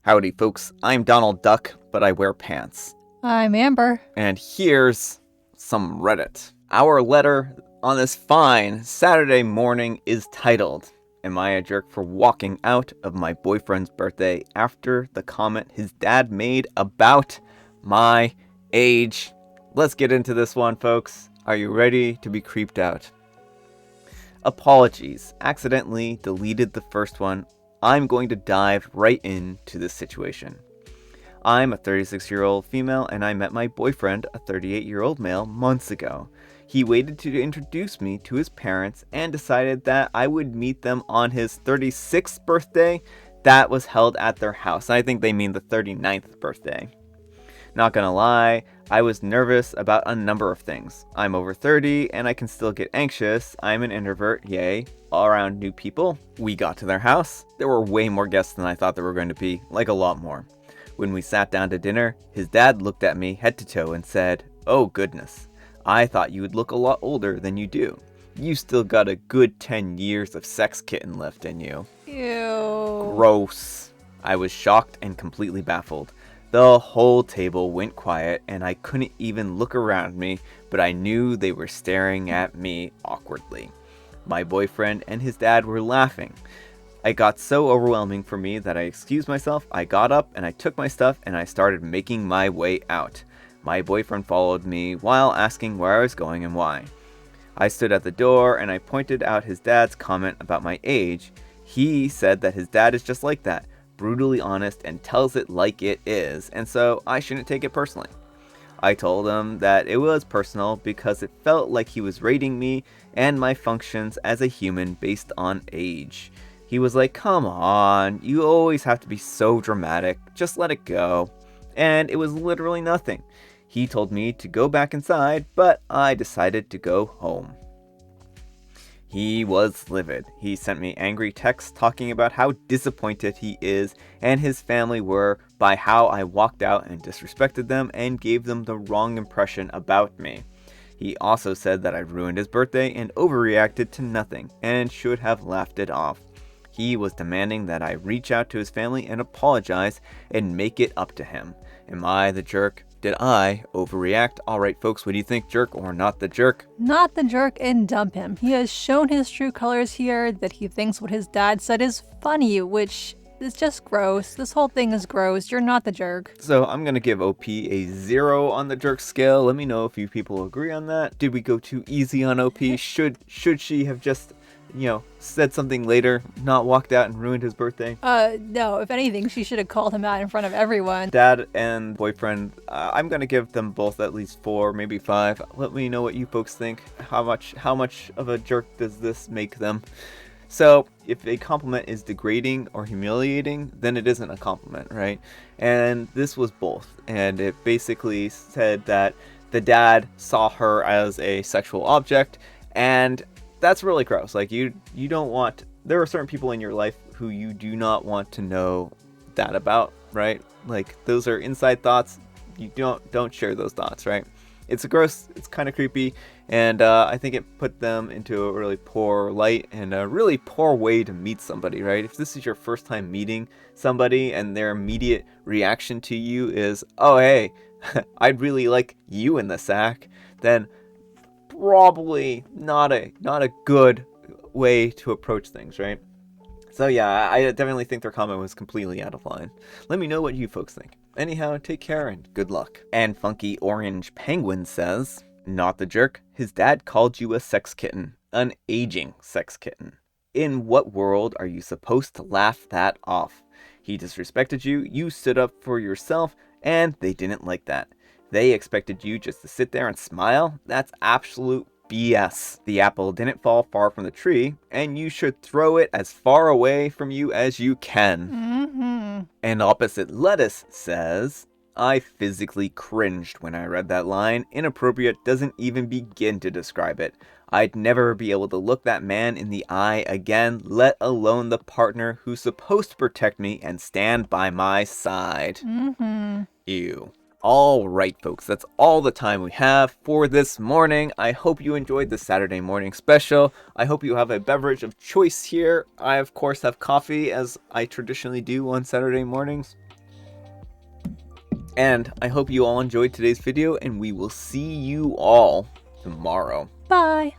Howdy, folks. I'm Donald Duck, but I wear pants. I'm Amber. And here's some Reddit. Our letter on this fine Saturday morning is titled, Am I a jerk for walking out of my boyfriend's birthday after the comment his dad made about my age? Let's get into this one, folks. Are you ready to be creeped out? Apologies. Accidentally deleted the first one. I'm going to dive right into this situation. I'm a 36-year-old female and I met my boyfriend, a 38-year-old male, months ago. He waited to introduce me to his parents and decided that I would meet them on his 36th birthday that was held at their house. I think they mean the 39th birthday. Not gonna lie, I was nervous about a number of things. I'm over 30 and I can still get anxious. I'm an introvert, yay, all around new people. We got to their house. There were way more guests than I thought there were going to be, like a lot more. When we sat down to dinner, his dad looked at me head to toe and said, "Oh goodness, I thought you would look a lot older than you do. You still got a good 10 years of sex kitten left in you." Ew. Gross. I was shocked and completely baffled. The whole table went quiet and I couldn't even look around me, but I knew they were staring at me awkwardly. My boyfriend and his dad were laughing. It got so overwhelming for me that I excused myself, I got up and I took my stuff and I started making my way out. My boyfriend followed me while asking where I was going and why. I stood at the door and I pointed out his dad's comment about my age. He said that his dad is just like that, brutally honest and tells it like it is, and so I shouldn't take it personally. I told him that it was personal because it felt like he was rating me and my functions as a human based on age. He was like, "Come on, you always have to be so dramatic, just let it go." And it was literally nothing. He told me to go back inside, but I decided to go home. He was livid. He sent me angry texts talking about how disappointed he is and his family were by how I walked out and disrespected them and gave them the wrong impression about me. He also said that I ruined his birthday and overreacted to nothing and should have laughed it off. He was demanding that I reach out to his family and apologize and make it up to him. Am I the jerk? Did I overreact? Alright folks, what do you think, jerk or not the jerk? Not the jerk, and dump him. He has shown his true colors here, that he thinks what his dad said is funny, which is just gross. This whole thing is gross. You're not the jerk. So I'm going to give OP a 0 on the jerk scale. Let me know if you people agree on that. Did we go too easy on OP? Should she have just, said something later, not walked out and ruined his birthday? No. If anything, she should have called him out in front of everyone. Dad and boyfriend, I'm going to give them both at least 4, maybe 5. Let me know what you folks think. How much of a jerk does this make them? So, if a compliment is degrading or humiliating, then it isn't a compliment, right? And this was both. And it basically said that the dad saw her as a sexual object, and that's really gross. Like, you don't want... There are certain people in your life who you do not want to know that about, right? Like, those are inside thoughts. You don't share those thoughts, right? It's gross, it's kind of creepy, and I think it put them into a really poor light and a really poor way to meet somebody, right? If this is your first time meeting somebody and their immediate reaction to you is, "Oh, hey, I'd really like you in the sack," then probably not a good way to approach things, right? So yeah, I definitely think their comment was completely out of line. Let me know what you folks think. Anyhow, take care and good luck. And Funky Orange Penguin says, "Not the jerk. His dad called you a sex kitten. An aging sex kitten. In what world are you supposed to laugh that off? He disrespected you, you stood up for yourself, and they didn't like that. They expected you just to sit there and smile? That's absolute BS. The apple didn't fall far from the tree, and you should throw it as far away from you as you can." Mm-hmm. And Opposite Lettuce says, "I physically cringed when I read that line. Inappropriate doesn't even begin to describe it. I'd never be able to look that man in the eye again, let alone the partner who's supposed to protect me and stand by my side." Mm-hmm. Ew. Alright folks, that's all the time we have for this morning. I hope you enjoyed the Saturday morning special. I hope you have a beverage of choice here. I of course have coffee, as I traditionally do on Saturday mornings. And I hope you all enjoyed today's video, and we will see you all tomorrow. Bye.